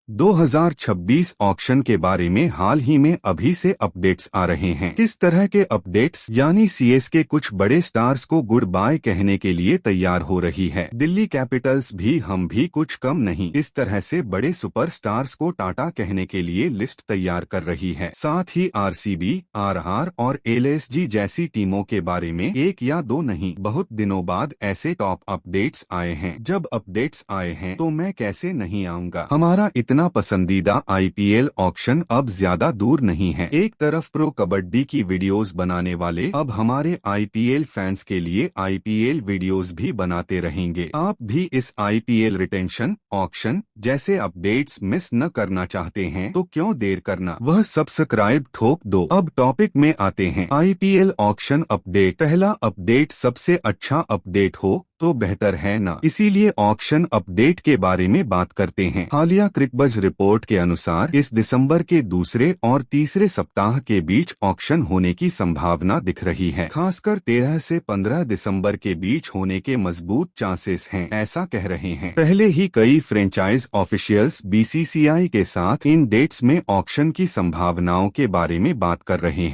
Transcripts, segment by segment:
2026 auction के बारे में हाल ही में अभी से अपडेट्स आ रहे हैं। किस तरह के अपडेट्स, यानी सीएसके कुछ बड़े स्टार्स को गुड बाय कहने के लिए तैयार हो रही है। दिल्ली कैपिटल्स भी, हम भी कुछ कम नहीं, इस तरह से बड़े सुपर स्टार्स को टाटा कहने के लिए लिस्ट तैयार कर रही है। साथ ही आरसीबी, आरआर और एलएसजी जैसी टीमों के बारे में एक या दो नहीं, बहुत दिनों बाद ऐसे टॉप अपडेट्स आए हैं। जब अपडेट्स आए हैं तो मैं कैसे नहीं आऊंगा। हमारा इतना पसंदीदा आईपीएल ऑक्शन अब ज्यादा दूर नहीं है। एक तरफ प्रो कबड्डी की वीडियोस बनाने वाले अब हमारे आईपीएल फैंस के लिए आईपीएल वीडियोस भी बनाते रहेंगे। आप भी इस आईपीएल रिटेंशन ऑक्शन जैसे अपडेट्स मिस न करना चाहते हैं तो क्यों देर करना, वह सब्सक्राइब ठोक दो। अब टॉपिक में आते हैं। IPL auction update. पहला अपडेट सबसे अच्छा अपडेट हो तो बेहतर है ना, इसीलिए ऑक्शन अपडेट के बारे में बात करते हैं। हालिया क्रिकबज़ रिपोर्ट के अनुसार इस दिसंबर के दूसरे और तीसरे सप्ताह के बीच ऑक्शन होने की संभावना दिख रही है। खासकर 13 से 15 दिसंबर के बीच होने के मजबूत चांसेस हैं, ऐसा कह रहे हैं। पहले ही कई फ्रेंचाइज ऑफिशियल्स बीसीसीआई के साथ इन डेट्स में ऑक्शन की संभावनाओं के बारे में बात कर रहे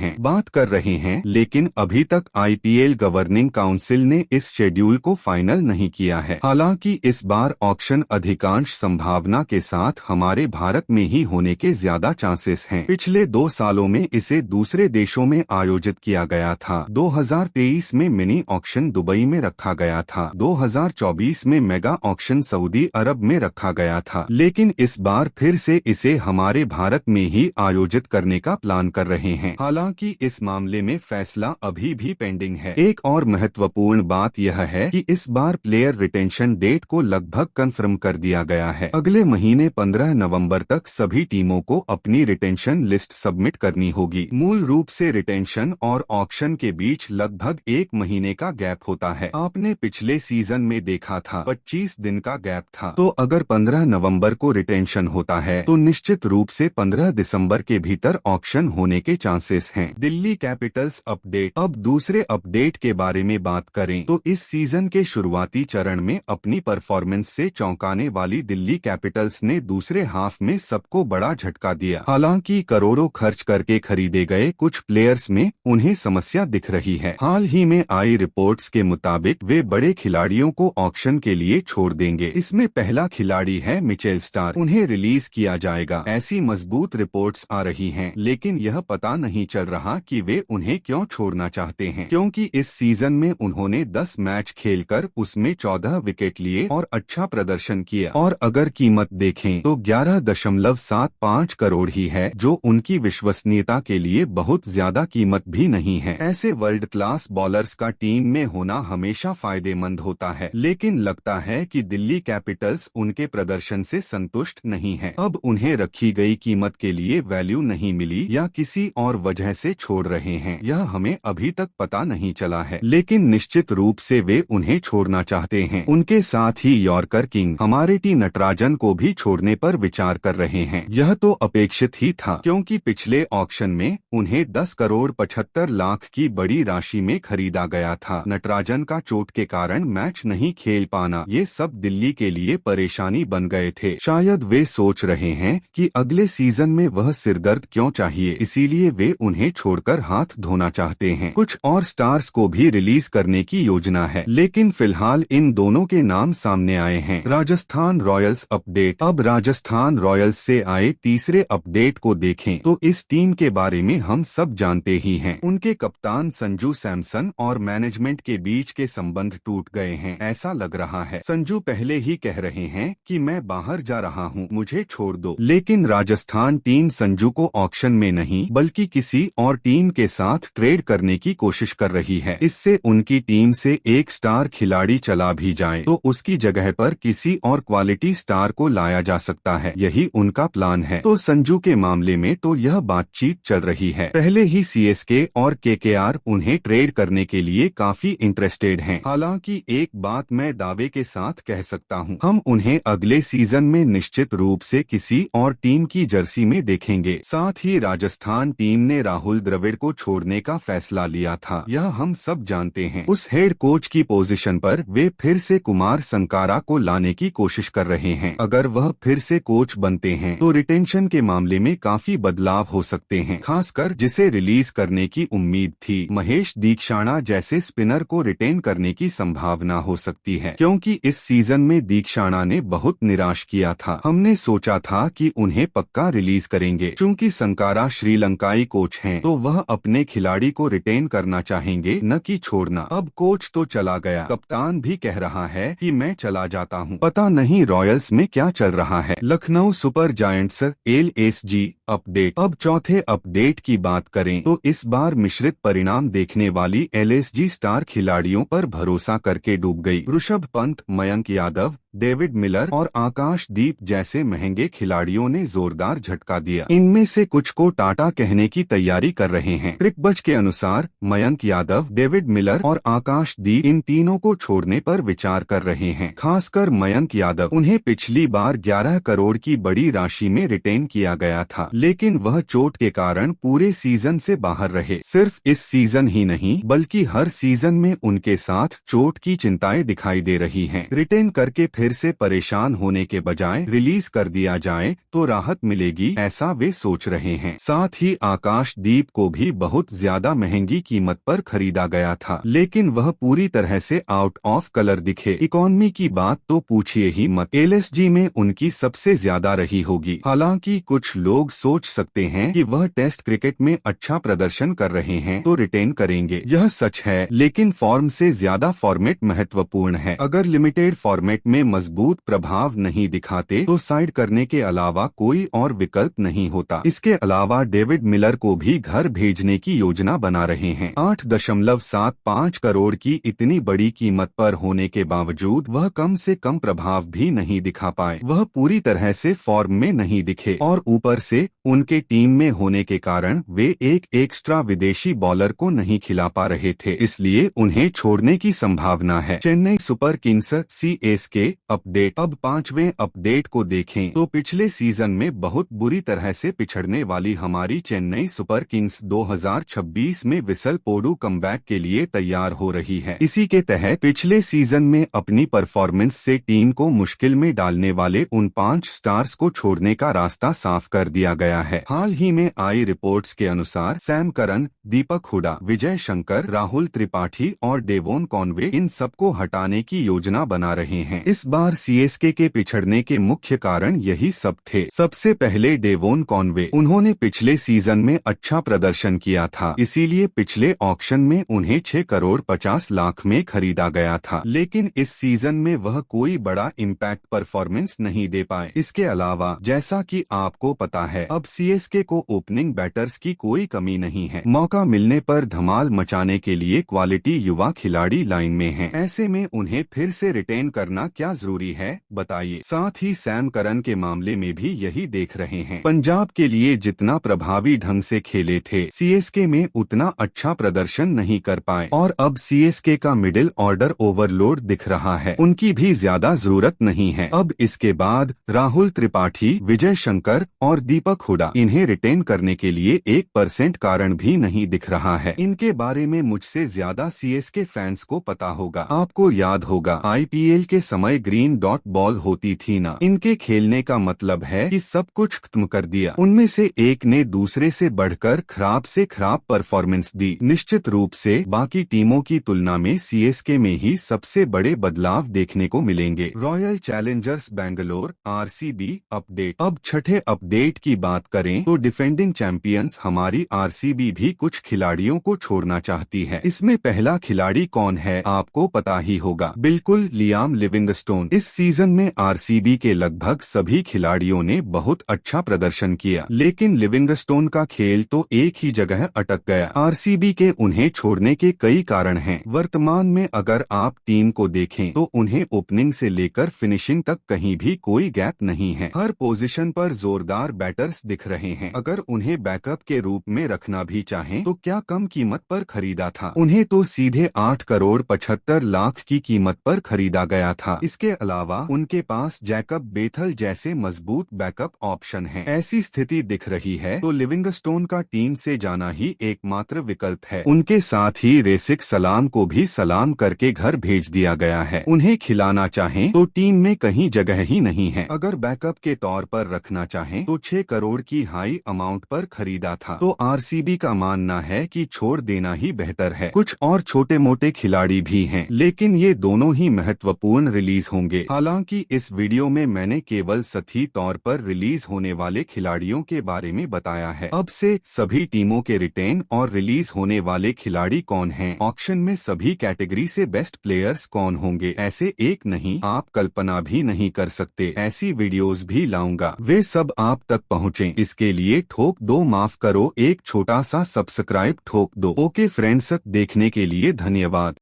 हैं, लेकिन अभी तक आईपीएल गवर्निंग काउंसिल ने इस शेड्यूल को फाइनल नहीं किया है। हालांकि इस बार ऑक्शन अधिकांश संभावना के साथ हमारे भारत में ही होने के ज्यादा चांसेस हैं। पिछले 2 सालों में इसे दूसरे देशों में आयोजित किया गया था। 2023 में मिनी ऑक्शन दुबई में रखा गया था। 2024 में मेगा ऑक्शन सऊदी अरब में रखा गया था, लेकिन इस बार फिर से इसे हमारे भारत में ही आयोजित करने का प्लान कर रहे हैं। हालांकि इस मामले में फैसला अभी भी पेंडिंग है। एक और महत्वपूर्ण बात यह है कि इस बार प्लेयर रिटेंशन डेट को लगभग कंफर्म कर दिया गया है। अगले महीने 15 नवंबर तक सभी टीमों को अपनी रिटेंशन लिस्ट सबमिट करनी होगी। मूल रूप से रिटेंशन और ऑक्शन के बीच लगभग 1 महीने का गैप होता है। आपने पिछले सीजन में देखा था 25 दिन का गैप था। तो अगर 15 नवंबर को रिटेंशन होता है तो निश्चित रूप से 15 दिसंबर के भीतर ऑक्शन होने के चांसेस हैं। Delhi Capitals update. अब दूसरे अपडेट के बारे में बात करें तो इस सीजन के शुरुआती चरण में अपनी परफॉर्मेंस से चौंकाने वाली दिल्ली कैपिटल्स ने दूसरे हाफ में सबको बड़ा झटका दिया। हालांकि करोड़ों खर्च करके खरीदे गए कुछ प्लेयर्स में उन्हें समस्या दिख रही है। हाल ही में आई रिपोर्ट्स के मुताबिक वे बड़े खिलाड़ियों को ऑक्शन के लिए छोड़ देंगे। इसमें पहला खिलाड़ी है मिचेल स्टार, उन्हें रिलीज किया जाएगा, ऐसी मजबूत रिपोर्ट्स आ रही हैं। लेकिन यह पता नहीं चल रहा कि वे उन्हें क्यों छोड़ना चाहते हैं, क्योंकि इस सीजन में उन्होंने 10 मैच खेलकर उसमें 14 विकेट लिए और अच्छा प्रदर्शन किया। और अगर कीमत देखें तो 11.75 करोड़ ही है, जो उनकी विश्वसनीयता के लिए बहुत ज्यादा कीमत भी नहीं है। ऐसे वर्ल्ड क्लास बॉलर्स का टीम में होना हमेशा फायदेमंद होता है, लेकिन लगता है कि दिल्ली कैपिटल्स उनके प्रदर्शन से संतुष्ट नहीं है। अब उन्हें रखी गई कीमत के लिए वैल्यू नहीं मिली या किसी और वजह से छोड़ रहे हैं, यह हमें अभी तक पता नहीं चला है, लेकिन निश्चित रूप से वे उन्हें छोड़ना चाहते हैं। उनके साथ ही यॉर्कर किंग हमारे टी नटराजन को भी छोड़ने पर विचार कर रहे हैं। यह तो अपेक्षित ही था, क्योंकि पिछले ऑक्शन में उन्हें 10 करोड़ 75 लाख की बड़ी राशि में खरीदा गया था। नटराजन का चोट के कारण मैच नहीं खेल पाना, ये सब दिल्ली के लिए परेशानी बन गए थे। शायद वे सोच रहे हैं कि अगले सीजन में वह सिरदर्द क्यों चाहिए, इसीलिए वे उन्हें छोड़कर हाथ धोना चाहते हैं। कुछ और स्टार्स को भी रिलीज करने की योजना है, लेकिन फिलहाल इन दोनों के नाम सामने आए हैं। Rajasthan Royals update. अब राजस्थान रॉयल्स से आए तीसरे अपडेट को देखें तो इस टीम के बारे में हम सब जानते ही हैं। उनके कप्तान संजू सैमसन और मैनेजमेंट के बीच के संबंध टूट गए हैं, ऐसा लग रहा है। संजू पहले ही कह रहे हैं कि मैं बाहर जा रहा हूं, मुझे छोड़ दो, लेकिन राजस्थान टीम संजू को ऑक्शन में नहीं बल्कि किसी और टीम के साथ ट्रेड करने की कोशिश कर रही है। इससे उनकी टीम से एक स्टार खिलाड़ी चला भी जाए तो उसकी जगह पर किसी और क्वालिटी स्टार को लाया जा सकता है, यही उनका प्लान है। तो संजू के मामले में तो यह बातचीत चल रही है। पहले ही सीएसके और केकेआर उन्हें ट्रेड करने के लिए काफी इंटरेस्टेड हैं। हालांकि एक बात मैं दावे के साथ कह सकता हूं, हम उन्हें अगले सीजन में निश्चित रूप से किसी और टीम की जर्सी में देखेंगे। साथ ही राजस्थान टीम ने राहुल द्रविड़ को छोड़ने का फैसला लिया था, यह हम सब जानते हैं। उस हेड कोच की पोजीशन पोजीशन पर वे फिर से कुमार संकारा को लाने की कोशिश कर रहे हैं। अगर वह फिर से कोच बनते हैं तो रिटेंशन के मामले में काफी बदलाव हो सकते हैं, खासकर जिसे रिलीज करने की उम्मीद थी। महेश दीक्षाणा जैसे स्पिनर को रिटेन करने की संभावना हो सकती है, क्योंकि इस सीजन में दीक्षाणा ने बहुत निराश किया था। हमने सोचा था कि उन्हें पक्का रिलीज करेंगे। चूंकि संकारा श्रीलंकाई कोच हैं, तो वह अपने खिलाड़ी को रिटेन करना चाहेंगे, न कि छोड़ना। अब कोच तो चला गया, कप्तान भी कह रहा है कि मैं चला जाता हूं। पता नहीं रॉयल्स में क्या चल रहा है। Lucknow super giants LSG update. अब चौथे अपडेट की बात करें तो इस बार मिश्रित परिणाम देखने वाली LSG स्टार खिलाड़ियों पर भरोसा करके डूब गई। ऋषभ पंत, मयंक यादव, डेविड मिलर और आकाशदीप जैसे महंगे खिलाड़ियों ने जोरदार झटका दिया। इनमें से कुछ को टाटा कहने की तैयारी कर रहे हैं। क्रिकबज़ के अनुसार मयंक यादव, डेविड मिलर और आकाशदीप इन तीनों को छोड़ने पर विचार कर रहे हैं। खासकर मयंक यादव, उन्हें पिछली बार 11 करोड़ की बड़ी राशि में रिटेन किया गया था, लेकिन वह चोट के कारण पूरे सीजन से बाहर रहे। सिर्फ इस सीजन ही नहीं बल्कि हर सीजन में उनके साथ चोट की चिंताएं दिखाई दे रही हैं। रिटेन करके फिर से परेशान होने के बजाय रिलीज कर दिया जाए तो राहत मिलेगी, ऐसा वे सोच रहे हैं। साथ ही आकाशदीप को भी बहुत ज्यादा महंगी कीमत पर खरीदा गया था, लेकिन वह पूरी तरह से आउट ऑफ कलर दिखे। इकोनॉमी की बात तो पूछिए ही मत, LSG में उनकी सबसे ज्यादा रही होगी। हालांकि कुछ लोग सोच सकते हैं कि वह टेस्ट क्रिकेट में अच्छा प्रदर्शन कर रहे हैं तो रिटेन करेंगे। यह सच है, लेकिन फॉर्म से ज्यादा फॉर्मेट महत्वपूर्ण है। अगर लिमिटेड फॉर्मेट में मजबूत प्रभाव नहीं दिखाते तो साइड करने के अलावा कोई और विकल्प नहीं होता। इसके अलावा डेविड मिलर को भी घर भेजने की योजना बना रहे हैं। 8.75 करोड़ की इतनी बड़ी कीमत पर होने के बावजूद वह कम से कम प्रभाव भी नहीं दिखा पाए। वह पूरी तरह से फॉर्म में नहीं दिखे और ऊपर से उनके टीम में होने के कारण वे एक एक्स्ट्रा विदेशी बॉलर को नहीं खिला पा रहे थे, इसलिए उन्हें छोड़ने की संभावना है। Chennai super Kings CSK update. अब 5वें अपडेट को देखें तो पिछले सीजन में बहुत बुरी तरह से पिछड़ने वाली हमारी चेन्नई सुपर किंग्स 2026 में विसल पोडू कमबैक के लिए तैयार हो रही है। इसी के तहत पिछले सीजन में अपनी परफॉर्मेंस से टीम को मुश्किल में डालने वाले उन 5 स्टार्स को छोड़ने का रास्ता साफ कर दिया गया है। हाल ही में आई रिपोर्ट्स के अनुसार सैम करन, दीपक हुडा, विजय शंकर, राहुल त्रिपाठी और डेवोन कॉनवे इन सबको हटाने की योजना बना रहे हैं। इस बार CSK के पिछड़ने के मुख्य कारण यही सब थे। सबसे पहले डेवोन कॉनवे, उन्होंने पिछले सीजन में अच्छा प्रदर्शन किया था, इसीलिए पिछले ऑक्शन में उन्हें 6 करोड़ 50 लाख में खरीदा गया था, लेकिन इस सीजन में वह कोई बड़ा इम्पैक्ट परफॉर्मेंस नहीं दे पाए। इसके अलावा जैसा कि आपको पता है, अब CSK को ओपनिंग बैटर्स की कोई कमी नहीं है। मौका मिलने पर धमाल मचाने के लिए क्वालिटी युवा खिलाड़ी लाइन में हैं। ऐसे में उन्हें फिर से रिटेन करना क्या जरूरी है, बताइए। साथ ही सैम करन के मामले में भी यही देख रहे हैं। पंजाब के लिए जितना प्रभावी ढंग से खेले थे, CSK में उतना अच्छा प्रदर्शन नहीं कर पाए और अब CSK का मिडिल ऑर्डर ओवरलोड दिख रहा है। उनकी भी ज्यादा जरूरत नहीं है। अब इसके बाद राहुल त्रिपाठी, विजय शंकर और दीपक हुडा, इन्हें रिटेन करने के लिए 1% कारण भी नहीं दिख रहा है। इनके बारे में मुझसे ज्यादा CSK फैंस को पता होगा। आपको याद होगा IPL के समय ग्रीन डॉट बॉल होती थी ना, इनके खेलने का मतलब है कि सब कुछ खत्म कर दिया। उनमें से एक ने दूसरे से बढ़कर खराब से खराब परफॉर्मेंस दी। निश्चित रूप से बाकी टीमों की तुलना में CSK में ही सबसे बड़े बदलाव देखने को मिलेंगे। Royal Challengers Bangalore RCB update. अब छठे अपडेट की बात करें तो डिफेंडिंग चैंपियंस हमारी RCB भी कुछ खिलाड़ियों को छोड़ना चाहती है। इसमें पहला खिलाड़ी कौन है आपको पता ही होगा, बिल्कुल लियाम लिविंगस्टोन। इस सीजन में RCB के लगभग सभी खिलाड़ियों ने बहुत अच्छा प्रदर्शन किया, लेकिन लिविंगस्टोन का खेल तो एक ही जगह अटक गया। RCB के उन्हें छोड़ने के कई कारण हैं। वर्तमान में अगर आप टीम को देखें तो उन्हें ओपनिंग से लेकर फिनिशिंग तक कहीं भी कोई गैप नहीं है। हर पोजीशन पर जोरदार बैटर्स दिख रहे हैं। अगर उन्हें बैकअप के रूप में रखना भी चाहें तो क्या कम कीमत पर खरीदा था? उन्हें तो सीधे 8 करोड़ 75 लाख की कीमत पर खरीदा गया था। इसके अलावा उनके पास जैकब बेथल जैसे मजबूत बैकअप ऑप्शन हैं। ऐसी स्थिति दिख रही है तो लिविंगस्टोन का टीम से जाना ही एकमात्र विकल्प है। उनके साथ ही रेसिक सलाम को भी सलाम करके घर भेज दिया गया है। उन्हें खिलाना चाहें तो टीम में कहीं जगह ही नहीं है। अगर बैकअप के तौर पर रखना चाहें तो 6 करोड़ की हाई अमाउंट पर खरीदा था। तो आरसीबी का मानना है कि छोड़ देना ही बेहतर है। कुछ और छोटे मोटे खिलाड़ी भी हैं, लेकिन ये दोनों ही महत्वपूर्ण रिलीज होंगे। हालांकि इस वीडियो में मैंने केवल सतही तौर पर रिलीज होने वाले खिलाड़ियों के बारे में बताया है। अब से सभी टीमों के रिटेन और रिलीज होने वाले खिलाड़ी कौन हैं, ऑक्शन में सभी कैटेगरी से बेस्ट प्लेयर्स कौन होंगे, ऐसे एक नहीं आप कल्पना भी नहीं कर सकते। ऐसी वीडियोस भी लाऊंगा, वे सब आप तक पहुँचे। इसके लिए ठोक दो, माफ करो, एक छोटा सा सब्सक्राइब ठोक दो। ओके फ्रेंड्स, देखने के लिए धन्यवाद।